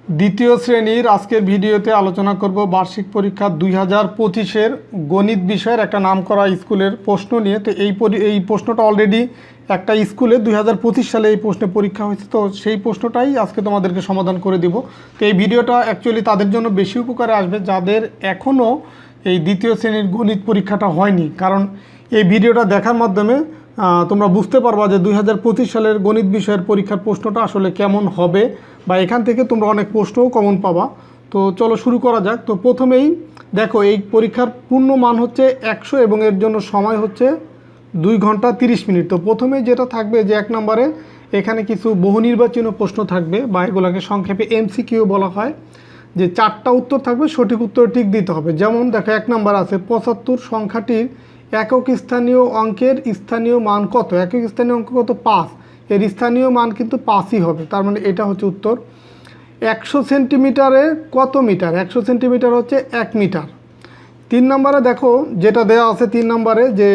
দ্বিতীয় শ্রেণীর আজকের ভিডিওতে আলোচনা করব বার্ষিক পরীক্ষা 2025-এর গণিত বিষয়ের একটা নামকরা স্কুলের প্রশ্ন নিয়ে। তো এই প্রশ্নটা অলরেডি একটা স্কুলে 2025 সালে এই প্রশ্নে পরীক্ষা হয়েছে, তো সেই প্রশ্নটাই আজকে তোমাদেরকে সমাধান করে দিব। তো এই ভিডিওটা অ্যাকচুয়ালি তাদের জন্য বেশি উপকারে আসবে যাদের এখনও এই দ্বিতীয় শ্রেণীর গণিত পরীক্ষাটা হয়নি, কারণ এই ভিডিওটা দেখার মাধ্যমে তোমরা বুঝতে পারবা যে 2025 সালের গণিত বিষয়ের পরীক্ষার প্রশ্নটা আসলে কেমন হবে, বা এখান থেকে তোমরা অনেক প্রশ্নও কমন পাবা। তো চলো শুরু করা যাক। তো প্রথমেই দেখো, এই পরীক্ষার পূর্ণ মান হচ্ছে 100 এবং এর জন্য সময় হচ্ছে 2 ঘন্টা 30 মিনিট। তো প্রথমে যেটা থাকবে যে 1 নম্বরে এখানে কিছু বহু নির্বাচনীয় প্রশ্ন থাকবে, বা এগুলোকে সংক্ষেপে এমসিকিউ বলা হয়, যে 4টা উত্তর থাকবে, সঠিক উত্তর ঠিক দিতে হবে। যেমন দেখো 1 নম্বর আছে 75 সংখ্যাটির একক স্থানীয় অঙ্কের স্থানীয় মান কত। একক স্থানীয় অঙ্ক কত? 5। এর স্থানীয় মান কিন্তু 5ই হবে, তার মানে এটা হচ্ছে উত্তর। 100 সেন্টিমিটারে কত মিটার? 100 সেন্টিমিটার হচ্ছে 1 মিটার। 3 নম্বরে দেখো যেটা দেওয়া আছে 3 নম্বরে, যে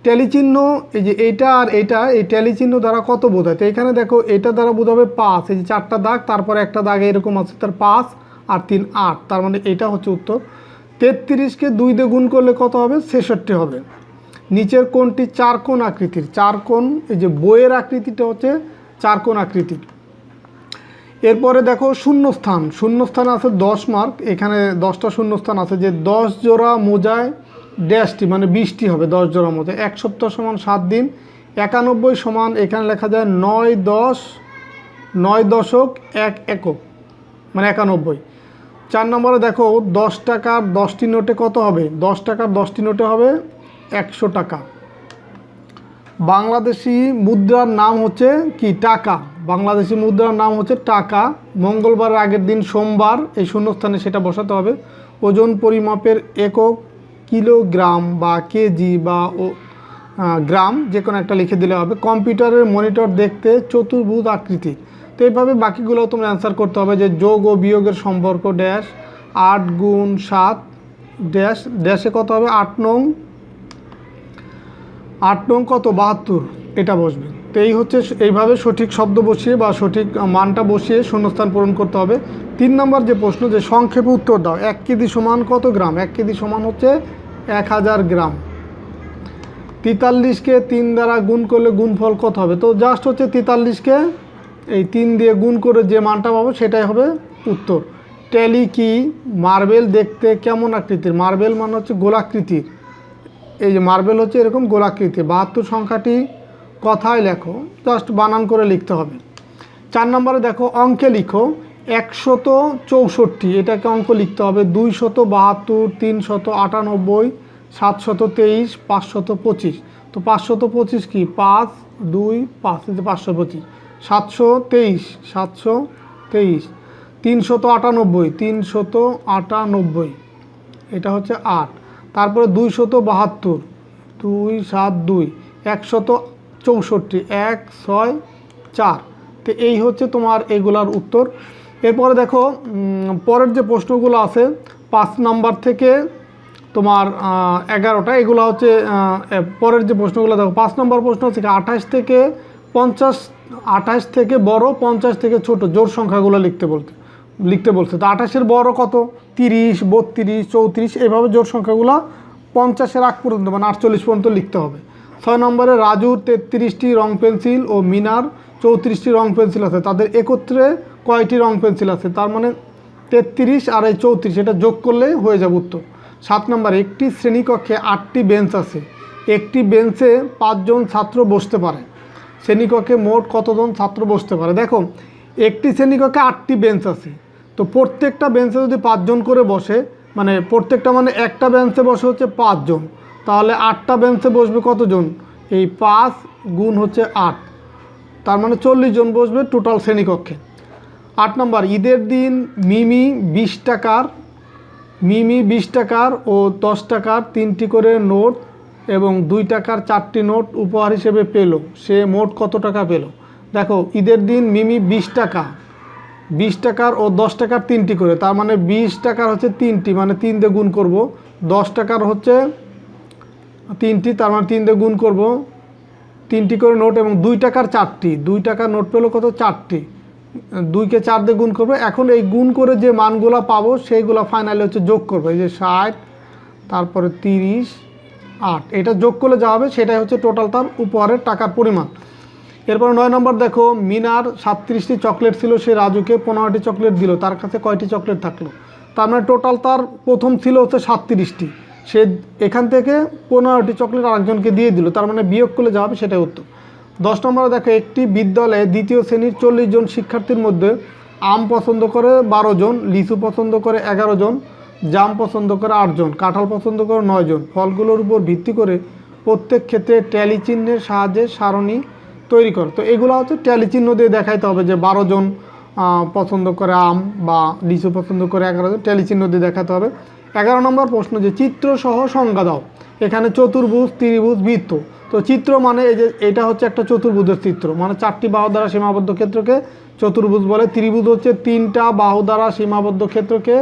ট্যালি-চিহ্ন, এই যে এইটা আর এইটা, এই ট্যালি-চিহ্ন দ্বারা কত বোঝায়? তো এখানে দেখো এটা দ্বারা বোঝাবে 5। এই যে 4টা দাগ, তারপরে একটা দাগ এরকম আছে, তার 5 আর 3 8, তার মানে এটা হচ্ছে উত্তর। 33-কে 2 দিয়ে গুণ করলে কত হবে? 66 হবে। নিচের কোণটি 4 কোণ আকৃতির। 4 কোণ, এই যে বইয়ের আকৃতিটা হচ্ছে 4 কোণ আকৃতির। এরপরে দেখো শূন্যস্থান। শূন্যস্থান আছে 10 মার্ক, এখানে 10টা শূন্যস্থান আছে, যে 10 জোড়া মোজায় ড্যাশটি, মানে 20টি হবে 10 জোড়া মোজায়। 1 সপ্তাহ সমান 7 দিন। 91 সমান, এখানে লেখা যায় 9 দশক 1 একক, মানে 91। 4 নম্বরে দেখো 10 টাকার 10টি নোটে কত হবে? 10 টাকার 10টি নোটে হবে 100 টাকা। বাংলাদেশি মুদ্রার নাম হচ্ছে কি? টাকা। বাংলাদেশি মুদ্রার নাম হচ্ছে টাকা। মঙ্গলবারের আগের দিন সোমবার, এই শূন্যস্থানে সেটা বসাতে হবে। ওজন পরিমাপের একক কিলোগ্রাম বা কেজি বা গ্রাম, যে কোনো একটা লিখে দিলে হবে। কম্পিউটারের মনিটর দেখতে চতুর্ভুজ আকৃতির। তো এইভাবে বাকিগুলো তোমরা অ্যান্সার করতে হবে, যে যোগ ও বিয়োগের সম্পর্ক ড্যাশ 8 গুণ 7 ড্যাশ, ড্যাশে কত হবে? 8 নং কত? 72, এটা বসবে। তো এই হচ্ছে, এইভাবে সঠিক শব্দ বসিয়ে বা সঠিক মানটা বসিয়ে শূন্যস্থান পূরণ করতে হবে। 3 নম্বর যে প্রশ্ন, যে সংক্ষেপে উত্তর দাও। 1 কেজি সমান কত গ্রাম? 1 কেজি সমান হচ্ছে 1000 গ্রাম। 43-কে 3 দ্বারা গুণ করলে গুণফল কত হবে? তো জাস্ট হচ্ছে 43-কে এই 3 দিয়ে গুণ করে যে মানটা পাবো সেটাই হবে উত্তর। ট্যালি কি? মার্বেল দেখতে কেমন আকৃতির? মার্বেল মানে হচ্ছে গোলাকৃতির। এই যে মার্বেল হচ্ছে এরকম গোলাকৃতি। 72 সংখ্যাটি কথায় লেখো, জাস্ট বানান করে লিখতে হবে। 4 নম্বরে দেখো অঙ্কে লিখো 164, এটাকে অঙ্ক লিখতে হবে। 272, 398, 723, 525। তো 525 কি? 5 2 5, 525। 723, 398, এটা হচ্ছে 8। তারপরে 272, 272, 164, 164। তো এই হচ্ছে তোমার এগুলার উত্তর। এরপরে দেখো পরের যে প্রশ্নগুলো আছে 5 নাম্বার থেকে তোমার 11টা, এগুলো হচ্ছে পরের যে প্রশ্নগুলো দেখো। 5 নম্বর প্রশ্ন হচ্ছে 28 থেকে 50, 28 থেকে বড়, 50 থেকে ছোট জোড় সংখ্যাগুলো লিখতে বলছে। তো 28-এর বড় কত? 30, 32, 34, এইভাবে জোড় সংখ্যাগুলো 50-এর আগ পর্যন্ত, মানে 48 পর্যন্ত লিখতে হবে। 6 নম্বরে রাজুর 33টি রং পেন্সিল ও মিনার 34টি রং পেন্সিল আছে, তাদের একত্রে কয়টি রং পেন্সিল আছে? তার মানে 33 আর এই 34, এটা যোগ করলে হয়ে যাবে উত্তর। 7 নম্বর একটি শ্রেণীকক্ষে 8টি বেঞ্চ আছে, একটি বেঞ্চে 5 জন ছাত্র বসতে পারে, শ্রেণীকক্ষে মোট কতজন ছাত্র বসতে পারে? দেখো একটি শ্রেণীকক্ষে 8টি বেঞ্চ আছে, তো প্রত্যেকটা বেঞ্চে যদি 5 জন করে বসে, মানে প্রত্যেকটা, মানে একটা বেঞ্চে বসে হচ্ছে 5 জন, তাহলে 8টা বেঞ্চে বসবে কতজন? এই 5 গুণ হচ্ছে 8, তার মানে 40 জন বসবে টোটাল শ্রেণীকক্ষে। 8 নম্বর ঈদের দিন মিমি 20 টাকার ও 10 টাকার 3টি করে নোট এবং 2 টাকার 4টি নোট উপহার হিসেবে পেল, সে মোট কত টাকা পেল? দেখো ঈদের দিন মিমি 20 টাকার ও 10 টাকার 3টি করে, তার মানে 20 টাকার হচ্ছে 3টি, মানে 3 দিয়ে গুণ করব। 10 টাকার হচ্ছে 3টি, তার মানে 3 দিয়ে গুণ করব। 3টি করে নোট এবং 2 টাকার 4টি, 2 টাকার নোট পেলো কত? 4টি। 2কে 4 দিয়ে গুণ করবো। এখন এই গুণ করে যে মানগুলো পাবো সেইগুলো ফাইনালি হচ্ছে যোগ করবো। এই যে 60, তারপরে 30, 8, এটা যোগ করলে যা হবে সেটাই হচ্ছে টোটাল তার উপহারের টাকার পরিমাণ। এরপর 9 নম্বর দেখো, মিনার 37টি চকলেট ছিল, সে রাজুকে 15টি চকলেট দিল, তার কাছে কয়টি চকলেট থাকলো? তার মানে টোটাল তার প্রথম ছিল হচ্ছে 37টি, সে এখান থেকে 15টি চকলেট আরেকজনকে দিয়ে দিল, তার মানে বিয়োগ করলে যা হবে সেটাই উত্তর। 10 নম্বরে দেখো, একটি বিদ্যালয়ে দ্বিতীয় শ্রেণীর 40 জন শিক্ষার্থীর মধ্যে আম পছন্দ করে 12 জন, লিচু পছন্দ করে 11 জন, জাম পছন্দ করে 8 জন, কাঁঠাল পছন্দ করে 9 জন। ফলগুলোর উপর ভিত্তি করে প্রত্যেক ক্ষেত্রে ট্যালি চিহ্নের সাহায্যে সারণী তৈরি কর। তো এগুলো হচ্ছে ট্যালি চিহ্ন দিয়ে দেখাইতে হবে যে 12 জন পছন্দ করে আম বা লিচু পছন্দ করে 11 জন, ট্যালি চিহ্ন দিয়ে দেখাতে হবে। 11 নম্বর প্রশ্ন, যে চিত্রসহ সংজ্ঞা দাও। এখানে চতুর্ভুজ, ত্রিভুজ, বৃত্ত। তো চিত্র মানে এই যে এটা হচ্ছে একটা চতুর্ভুজের চিত্র, মানে 4টি বাহু দ্বারা সীমাবদ্ধ ক্ষেত্রকে চতুর্ভুজ বলে। ত্রিভুজ হচ্ছে 3টা বাহু দ্বারা সীমাবদ্ধ ক্ষেত্রকে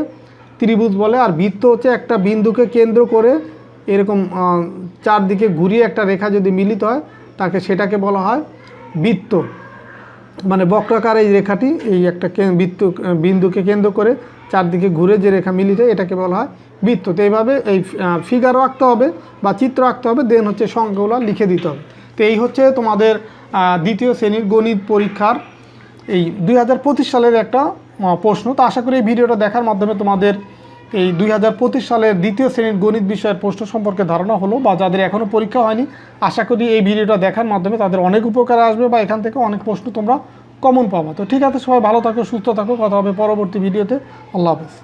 ত্রিভুজ বলে। আর বৃত্ত হচ্ছে একটা বিন্দুকে কেন্দ্র করে এরকম চারদিকে ঘুরিয়ে একটা রেখা যদি মিলিত হয় তাকে সেটাকে বলা হয় বৃত্ত। মানে বক্রাকার এই রেখাটি এই একটা বিন্দুকে কেন্দ্র করে চারদিকে ঘুরে যে রেখা মিলিত হয় এটাকে বলা হয় বৃত্ত। তো এইভাবে এই ফিগারও আঁকতে হবে বা চিত্র আঁকতে হবে, দেন হচ্ছে সংখ্যাগুলো লিখে দিতে হবে। তো এই হচ্ছে তোমাদের দ্বিতীয় শ্রেণীর গণিত পরীক্ষার এই 2025 সালের একটা প্রশ্ন। তো আশা করি এই ভিডিওটা দেখার মাধ্যমে তোমাদের এই 2025 সালের দ্বিতীয় শ্রেণীর গণিত বিষয়ের প্রশ্ন সম্পর্কে ধারণা হলো, বা যাদের এখনও পরীক্ষা হয়নি আশা করি এই ভিডিওটা দেখার মাধ্যমে তাদের অনেক উপকার আসবে বা এখান থেকে অনেক প্রশ্ন তোমরা কমন পাবা। তো ঠিক আছে, সবাই ভালো থাকো, সুস্থ থাকো, কথা হবে পরবর্তী ভিডিওতে। আল্লাহ হাফেজ।